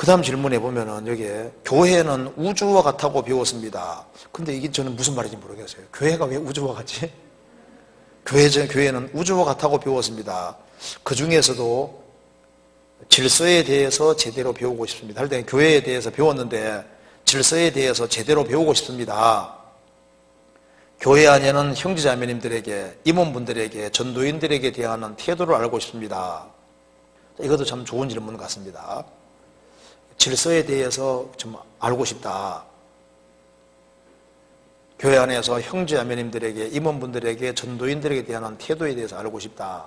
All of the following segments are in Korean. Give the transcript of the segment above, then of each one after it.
그 다음 질문에 보면은 여기에 교회는 우주와 같다고 배웠습니다. 근데 이게 저는 무슨 말인지 모르겠어요. 교회가 왜 우주와 같지? 교회는 우주와 같다고 배웠습니다. 그 중에서도 질서에 대해서 제대로 배우고 싶습니다. 할 때는 교회에 대해서 배웠는데 질서에 대해서 제대로 배우고 싶습니다. 교회 안에는 형제자매님들에게, 임원분들에게, 전도인들에게 대하는 태도를 알고 싶습니다. 이것도 참 좋은 질문 같습니다. 질서에 대해서 좀 알고 싶다. 교회 안에서 형제자매님들에게, 임원분들에게, 전도인들에게 대한 태도에 대해서 알고 싶다.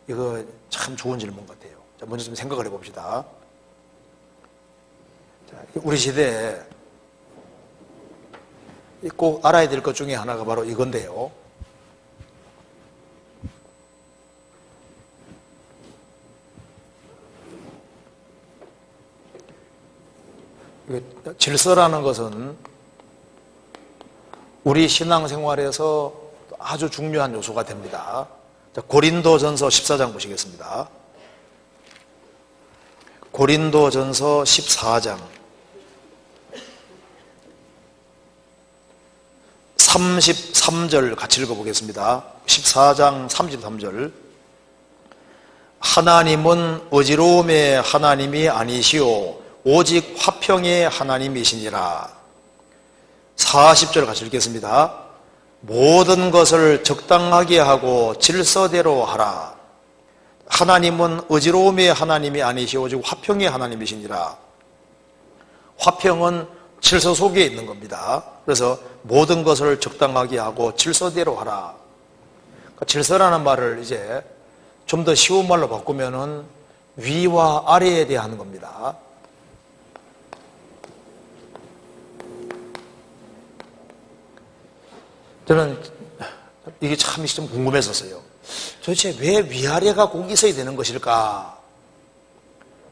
이거 참 좋은 질문 같아요. 자, 먼저 좀 생각을 해봅시다. 자, 우리 시대에 꼭 알아야 될 것 중에 하나가 바로 이건데요. 질서라는 것은 우리 신앙생활에서 아주 중요한 요소가 됩니다. 고린도전서 14장 보시겠습니다. 고린도전서 14장 33절 같이 읽어보겠습니다. 14장 33절. 하나님은 어지러움의 하나님이 아니시오 오직 화평의 하나님이시니라. 40절 같이 읽겠습니다. 모든 것을 적당하게 하고 질서대로 하라. 하나님은 어지러움의 하나님이 아니시오 오직 화평의 하나님이시니라. 화평은 질서 속에 있는 겁니다. 그래서 모든 것을 적당하게 하고 질서대로 하라. 그러니까 질서라는 말을 이제 좀 더 쉬운 말로 바꾸면은 위와 아래에 대한 겁니다. 저는 이게 참 좀 궁금했었어요. 도대체 왜 위아래가 꼭 있어야 되는 것일까?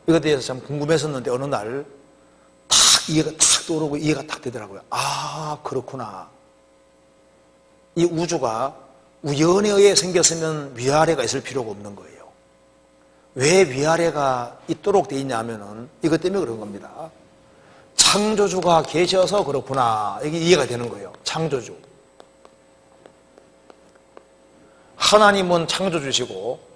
이거에 대해서 참 궁금했었는데 어느 날 탁 이해가 탁 떠오르고 이해가 딱 되더라고요. 아, 그렇구나. 이 우주가 우연에 의해 생겼으면 위아래가 있을 필요가 없는 거예요. 왜 위아래가 있도록 돼 있냐면은 이것 때문에 그런 겁니다. 창조주가 계셔서 그렇구나. 이게 이해가 되는 거예요. 창조주. 하나님은 창조주시고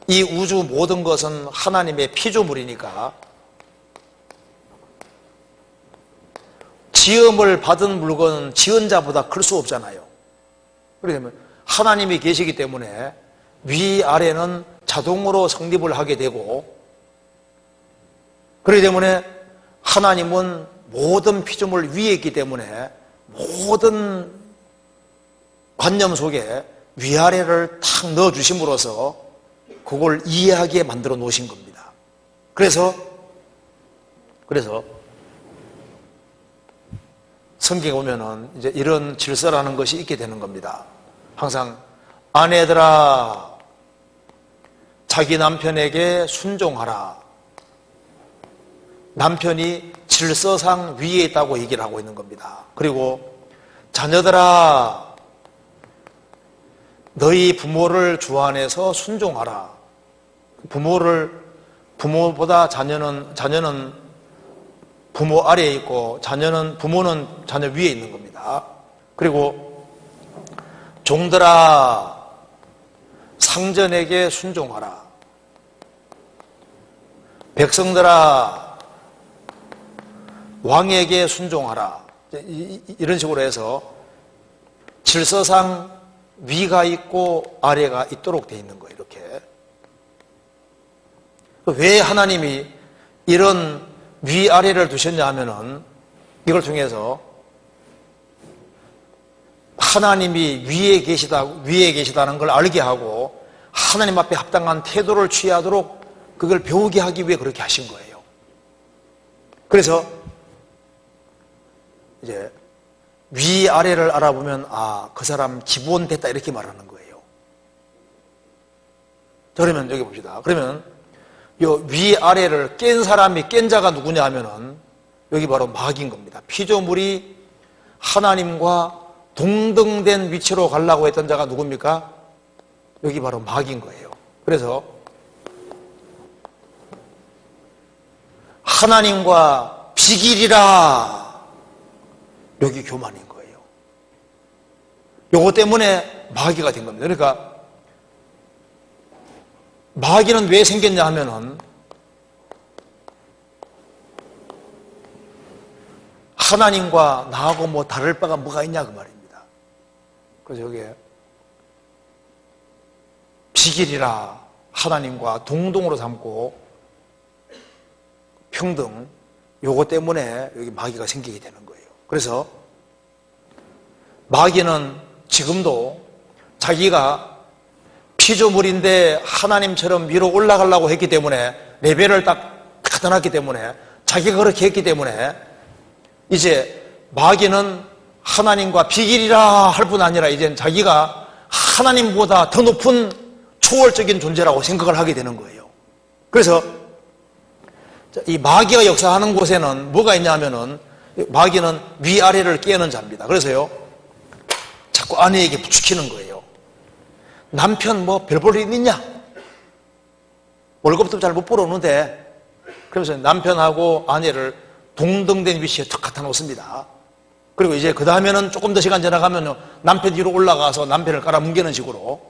이 우주 모든 것은 하나님의 피조물이니까 지음을 받은 물건은 지은 자보다 클 수 없잖아요. 그러면 하나님이 계시기 때문에 위아래는 자동으로 성립을 하게 되고 그렇기 때문에 하나님은 모든 피조물 위에 있기 때문에 모든 관념 속에 위아래를 탁 넣어주심으로써 그걸 이해하게 만들어 놓으신 겁니다. 그래서 성경에 보면은 이제 이런 질서라는 것이 있게 되는 겁니다. 항상 아내들아 자기 남편에게 순종하라. 남편이 질서상 위에 있다고 얘기를 하고 있는 겁니다. 그리고 자녀들아 너희 부모를 주 안에서 순종하라. 부모보다 자녀는 부모 아래에 있고 부모는 자녀 위에 있는 겁니다. 그리고 종들아 상전에게 순종하라. 백성들아 왕에게 순종하라. 이런 식으로 해서 질서상 위가 있고 아래가 있도록 되어 있는 거예요. 이렇게. 왜 하나님이 이런 위아래를 두셨냐 하면은 이걸 통해서 하나님이 위에 계시다는 걸 알게 하고 하나님 앞에 합당한 태도를 취하도록 그걸 배우게 하기 위해 그렇게 하신 거예요. 그래서 이제 위아래를 알아보면 아, 그 사람 기본 됐다 이렇게 말하는 거예요. 자, 그러면 여기 봅시다. 그러면 요 위아래를 깬 사람이 깬 자가 누구냐 하면은 여기 바로 마귀인 겁니다. 피조물이 하나님과 동등된 위치로 가려고 했던 자가 누굽니까? 여기 바로 마귀인 거예요. 그래서 하나님과 비길이라. 여기 교만인 거예요. 요거 때문에 마귀가 된 겁니다. 그러니까 마귀는 왜 생겼냐 하면은 하나님과 나하고 뭐 다를 바가 뭐가 있냐 그 말입니다. 그래서 여기에 비길이라 하나님과 동등으로 삼고 평등, 요거 때문에 여기 마귀가 생기게 되는 거예요. 그래서 마귀는 지금도 자기가 피조물인데 하나님처럼 위로 올라가려고 했기 때문에 레벨을 딱 갖다 놨기 때문에 자기가 그렇게 했기 때문에 이제 마귀는 하나님과 비길이라 할 뿐 아니라 이젠 자기가 하나님보다 더 높은 초월적인 존재라고 생각을 하게 되는 거예요. 그래서 이 마귀가 역사하는 곳에는 뭐가 있냐면은 마귀는 위아래를 깨는 자입니다. 그래서요 자꾸 아내에게 부추기는 거예요. 남편 뭐 별 볼 일 있냐? 월급도 잘 못 벌어오는데. 그래서 남편하고 아내를 동등된 위치에 턱 갖다 놓습니다. 그리고 이제 그 다음에는 조금 더 시간 지나가면 남편 뒤로 올라가서 남편을 깔아뭉개는 식으로.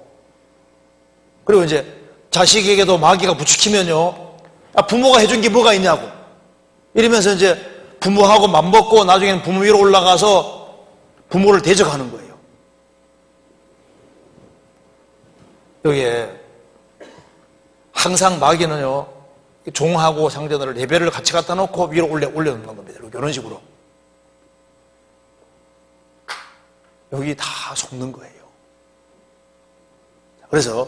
그리고 이제 자식에게도 마귀가 부추기면요, 부모가 해준 게 뭐가 있냐고 이러면서 이제 부모하고 맘먹고 나중에는 부모 위로 올라가서 부모를 대적하는 거예요. 여기에 항상 마귀는요, 종하고 상전을 레벨을 같이 갖다 놓고 위로 올려놓는 겁니다. 이런 식으로. 여기 다 속는 거예요. 그래서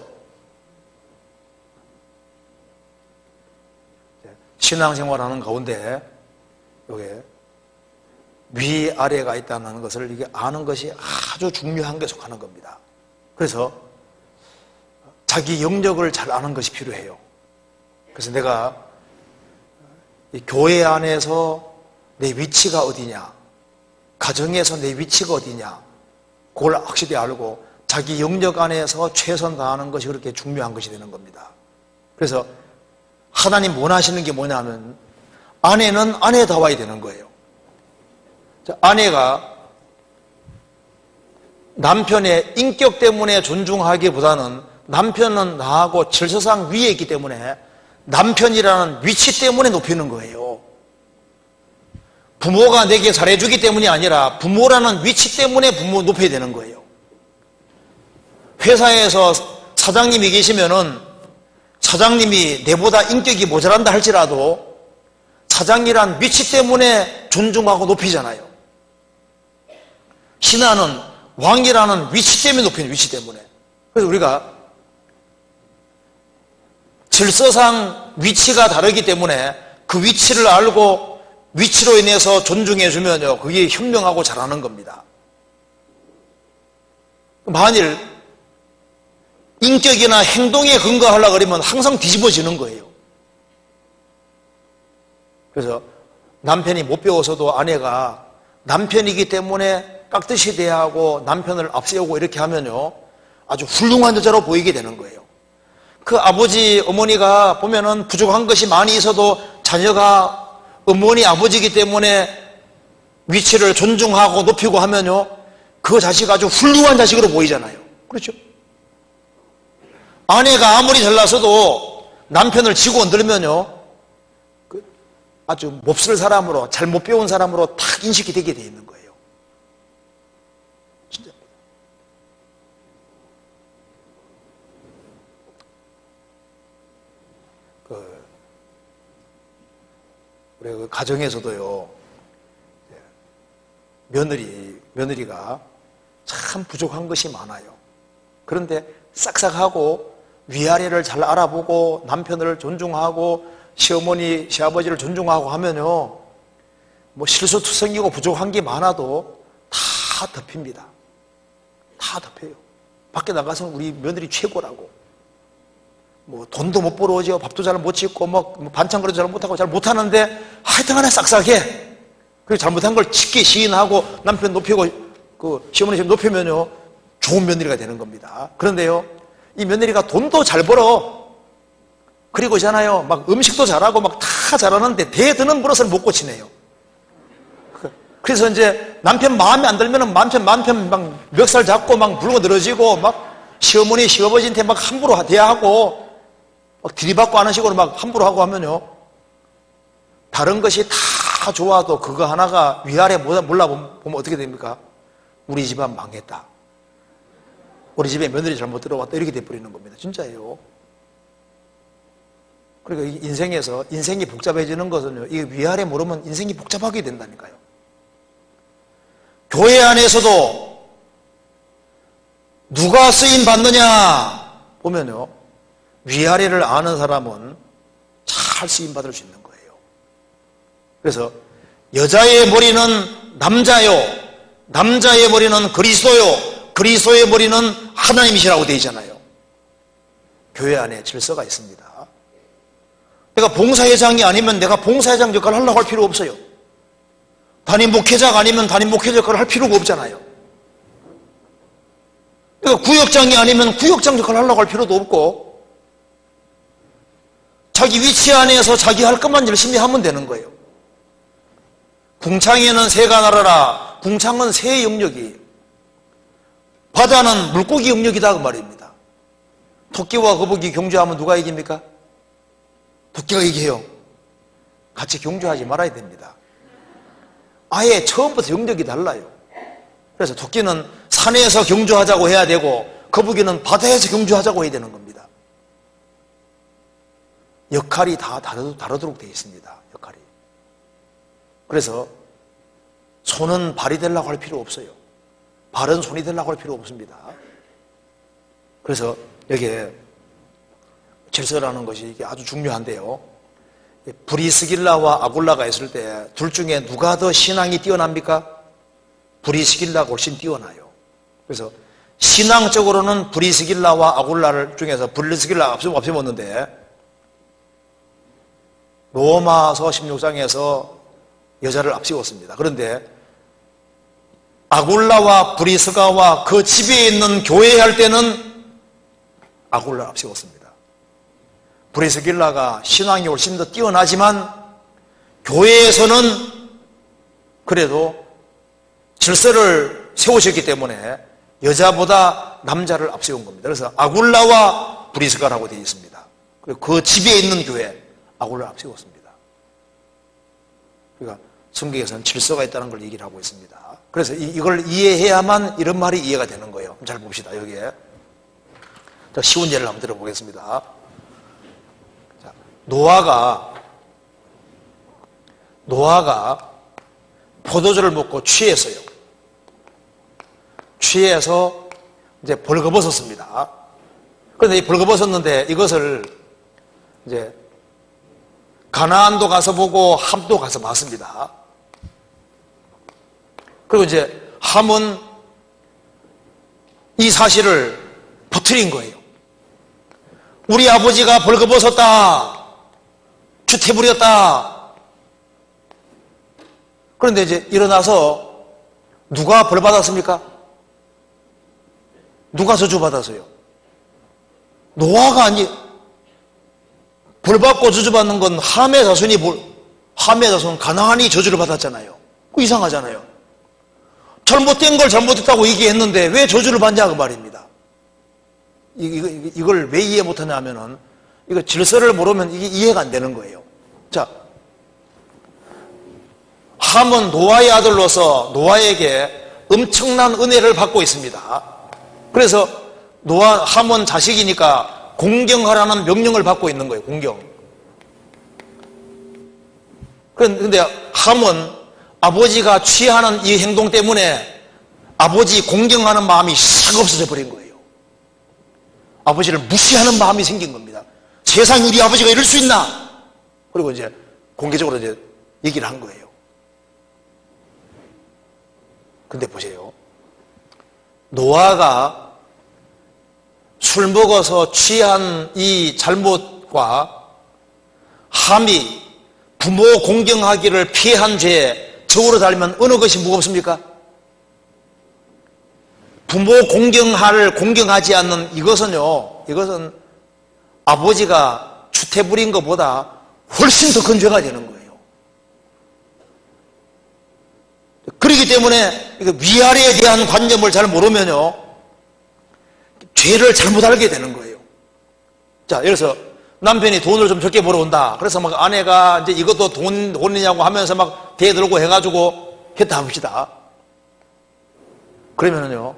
신앙생활하는 가운데 여기 위아래가 있다는 것을 이게 아는 것이 아주 중요한 게 속하는 겁니다. 그래서 자기 영역을 잘 아는 것이 필요해요. 그래서 내가 이 교회 안에서 내 위치가 어디냐, 가정에서 내 위치가 어디냐, 그걸 확실히 알고 자기 영역 안에서 최선 다하는 것이 그렇게 중요한 것이 되는 겁니다. 그래서 하나님 원하시는 게 뭐냐면 아내는 아내다워야 되는 거예요. 아내가 남편의 인격 때문에 존중하기보다는 남편은 나하고 질서상 위에 있기 때문에 남편이라는 위치 때문에 높이는 거예요. 부모가 내게 잘해주기 때문이 아니라 부모라는 위치 때문에 부모 높여야 되는 거예요. 회사에서 사장님이 계시면은 사장님이 내보다 인격이 모자란다 할지라도 사장이란 위치 때문에 존중하고 높이잖아요. 신하는 왕이라는 위치 때문에 높이는 위치 때문에. 그래서 우리가 질서상 위치가 다르기 때문에 그 위치를 알고 위치로 인해서 존중해 주면요, 그게 현명하고 잘하는 겁니다. 만일 인격이나 행동에 근거하려고 그러면 항상 뒤집어지는 거예요. 그래서 남편이 못 배워서도 아내가 남편이기 때문에 깍듯이 대하고 남편을 앞세우고 이렇게 하면요, 아주 훌륭한 여자로 보이게 되는 거예요. 그 아버지, 어머니가 보면은 부족한 것이 많이 있어도 자녀가 어머니, 아버지이기 때문에 위치를 존중하고 높이고 하면요, 그 자식 아주 훌륭한 자식으로 보이잖아요. 그렇죠? 아내가 아무리 잘나서도 남편을 지고 흔들면요, 아주 몹쓸 사람으로, 잘못 배운 사람으로 탁 인식이 되게 돼 있는 거예요. 진짜. 우리 그 가정에서도요, 며느리가 참 부족한 것이 많아요. 그런데 싹싹하고 위아래를 잘 알아보고 남편을 존중하고 시어머니, 시아버지를 존중하고 하면요, 뭐 실수투성이고 부족한 게 많아도 다 덮입니다. 다 덮여요. 밖에 나가서는 우리 며느리 최고라고. 뭐 돈도 못 벌어오죠. 밥도 잘 못 짓고 뭐 반찬거리도 잘 못하고 잘 못하는데 하여튼간에 싹싹해. 그리고 잘못한 걸 쉽게 시인하고 남편 높이고 그 시어머니 집 높이면요, 좋은 며느리가 되는 겁니다. 그런데요, 이 며느리가 돈도 잘 벌어. 그리고 있잖아요, 막 음식도 잘하고 막 다 다 잘하는데 대드는 버릇을 못 고치네요. 그래서 이제 남편 마음에 안 들면은 남편 막 멱살 잡고 막 물고 늘어지고 막 시어머니 시아버지한테 막 함부로 대하고 막 들이받고 하는 식으로 막 함부로 하고 하면요, 다른 것이 다 좋아도 그거 하나가 위아래 몰라보면 어떻게 됩니까? 우리 집안 망했다, 우리 집에 며느리 잘못 들어왔다, 이렇게 돼버리는 겁니다. 진짜예요. 그러니까 인생에서 인생이 복잡해지는 것은요, 이게 위아래 모르면 인생이 복잡하게 된다니까요. 교회 안에서도 누가 쓰임 받느냐 보면요, 위아래를 아는 사람은 잘 쓰임 받을 수 있는 거예요. 그래서 여자의 머리는 남자요, 남자의 머리는 그리스도요, 그리스도의 머리는 하나님이시라고 되어 있잖아요. 교회 안에 질서가 있습니다. 내가 봉사회장이 아니면 내가 봉사회장 역할을 하려고 할 필요 없어요. 담임 목회자가 아니면 담임 목회자 역할을 할 필요가 없잖아요. 내가 구역장이 아니면 구역장 역할을 하려고 할 필요도 없고, 자기 위치 안에서 자기 할 것만 열심히 하면 되는 거예요. 궁창에는 새가 날아라. 궁창은 새의 영역이에요. 바다는 물고기 영역이다 그 말입니다. 토끼와 거북이 경주하면 누가 이깁니까? 토끼가 이겨요. 같이 경주하지 말아야 됩니다. 아예 처음부터 영역이 달라요. 그래서 토끼는 산에서 경주하자고 해야 되고 거북이는 바다에서 경주하자고 해야 되는 겁니다. 역할이 다 다르도록 되어 있습니다. 역할이. 그래서 손은 발이 되려고 할 필요 없어요. 발은 손이 되려고 할 필요 없습니다. 그래서 여기에 질서라는 것이 이게 아주 중요한데요, 브리스길라와 아굴라가 있을 때 둘 중에 누가 더 신앙이 뛰어납니까? 브리스길라가 훨씬 뛰어나요. 그래서 신앙적으로는 브리스길라와 아굴라를 중에서 브리스길라가 앞세웠는데, 로마서 16장에서 여자를 앞세웠습니다. 그런데 아굴라와 브리스가와 그 집에 있는 교회 할 때는 아굴라를 앞세웠습니다. 브리스길라가 신앙이 훨씬 더 뛰어나지만 교회에서는 그래도 질서를 세우셨기 때문에 여자보다 남자를 앞세운 겁니다. 그래서 아굴라와 브리스가라고 되어 있습니다. 그리고 그 집에 있는 교회 아굴라를 앞세웠습니다. 그러니까 성경에서는 질서가 있다는 걸 얘기를 하고 있습니다. 그래서 이걸 이해해야만 이런 말이 이해가 되는 거예요. 잘 봅시다. 여기에 쉬운 예를 한번 들어보겠습니다. 자, 노아가 포도주를 먹고 취했어요. 취해서 이제 벌거벗었습니다. 그런데 이 벌거벗었는데 이것을 이제 가나안도 가서 보고 함도 가서 봤습니다. 그리고 이제 함은 이 사실을 퍼뜨린 거예요. 우리 아버지가 벌거벗었다, 추태부렸다. 그런데 이제 일어나서 누가 벌 받았습니까? 누가 저주 받았어요? 노아가 아니, 벌 받고 저주 받는 건 함의 자손은 가나안이 저주를 받았잖아요. 그 이상하잖아요. 잘못된 걸 잘못했다고 얘기했는데 왜 저주를 받냐 그 말입니다. 이걸 왜 이해 못하냐 하면은, 이거 질서를 모르면 이게 이해가 안 되는 거예요. 자, 함은 노아의 아들로서 노아에게 엄청난 은혜를 받고 있습니다. 그래서 함은 자식이니까 공경하라는 명령을 받고 있는 거예요. 공경. 그런데 함은 아버지가 취하는 이 행동 때문에 아버지 공경하는 마음이 싹 없어져 버린 거예요. 아버지를 무시하는 마음이 생긴 겁니다. 세상에 우리 아버지가 이럴 수 있나? 그리고 이제 공개적으로 이제 얘기를 한 거예요. 근데 보세요. 노아가 술 먹어서 취한 이 잘못과 함이 부모 공경하기를 피한 죄에 저울로 달면 어느 것이 무겁습니까? 부모 공경하지 않는 이것은 아버지가 추태 부린 것보다 훨씬 더 큰 죄가 되는 거예요. 그렇기 때문에 위아래에 대한 관념을 잘 모르면요, 죄를 잘못 알게 되는 거예요. 자, 예를 들어서 남편이 돈을 좀 적게 벌어온다. 그래서 막 아내가 이제 이것도 돈이냐고 하면서 막 대들고 해가지고 했다 합시다. 그러면은요,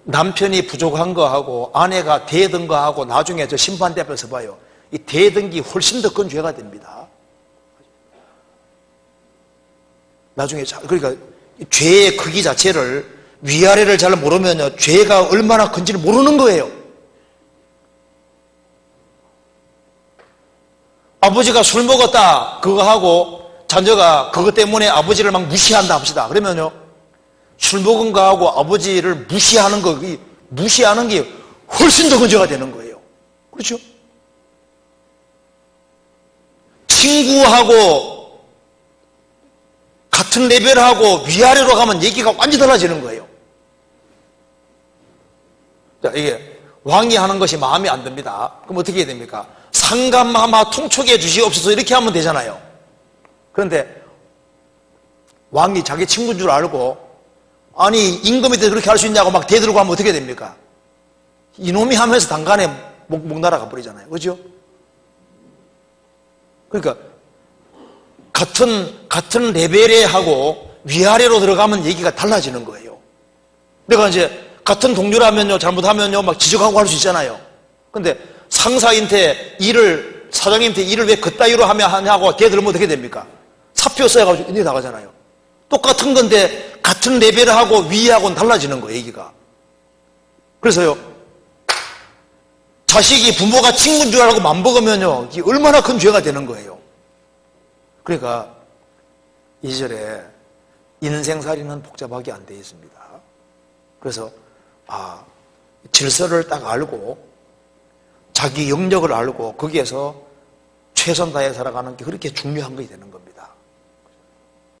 남편이 부족한 거하고 아내가 대든 거하고 나중에 저 심판대 앞에서 봐요. 이 대든 게 훨씬 더 큰 죄가 됩니다. 나중에, 그러니까 죄의 크기 자체를 위아래를 잘 모르면요, 죄가 얼마나 큰지를 모르는 거예요. 아버지가 술 먹었다, 그거 하고 자녀가 그것 때문에 아버지를 막 무시한다 합시다. 그러면요, 술 먹은 거하고 아버지를 무시하는 게 훨씬 더 큰 죄가 되는 거예요. 그렇죠? 친구하고 같은 레벨하고 위아래로 가면 얘기가 완전히 달라지는 거예요. 자, 이게 왕이 하는 것이 마음에 안 듭니다. 그럼 어떻게 해야 됩니까? 상감하마 통촉해 주시옵소서 이렇게 하면 되잖아요. 그런데 왕이 자기 친구인 줄 알고, 아니 임금이 그렇게 할 수 있냐고 막 대들고 하면 어떻게 됩니까? 이놈이 하면서 단간에 목 날아가 버리잖아요. 그렇죠? 그러니까 같은 레벨에 하고 위아래로 들어가면 얘기가 달라지는 거예요. 내가 이제 같은 동료라면요, 잘못하면요 막 지적하고 할 수 있잖아요. 근데 상사한테 사장님한테 일을 왜 그따위로 하냐고 대들면 어떻게 됩니까? 사표 써가지고 인제 나가잖아요. 똑같은 건데 같은 레벨하고 위하고는 달라지는 거예요, 얘기가. 그래서요, 자식이 부모가 친구인 줄 알고 맘먹으면요, 이게 얼마나 큰 죄가 되는 거예요. 그러니까 2절에 인생살이는 복잡하게 안 되어 있습니다. 그래서 질서를 딱 알고 자기 영역을 알고 거기에서 최선 다해 살아가는 게 그렇게 중요한 것이 되는 겁니다.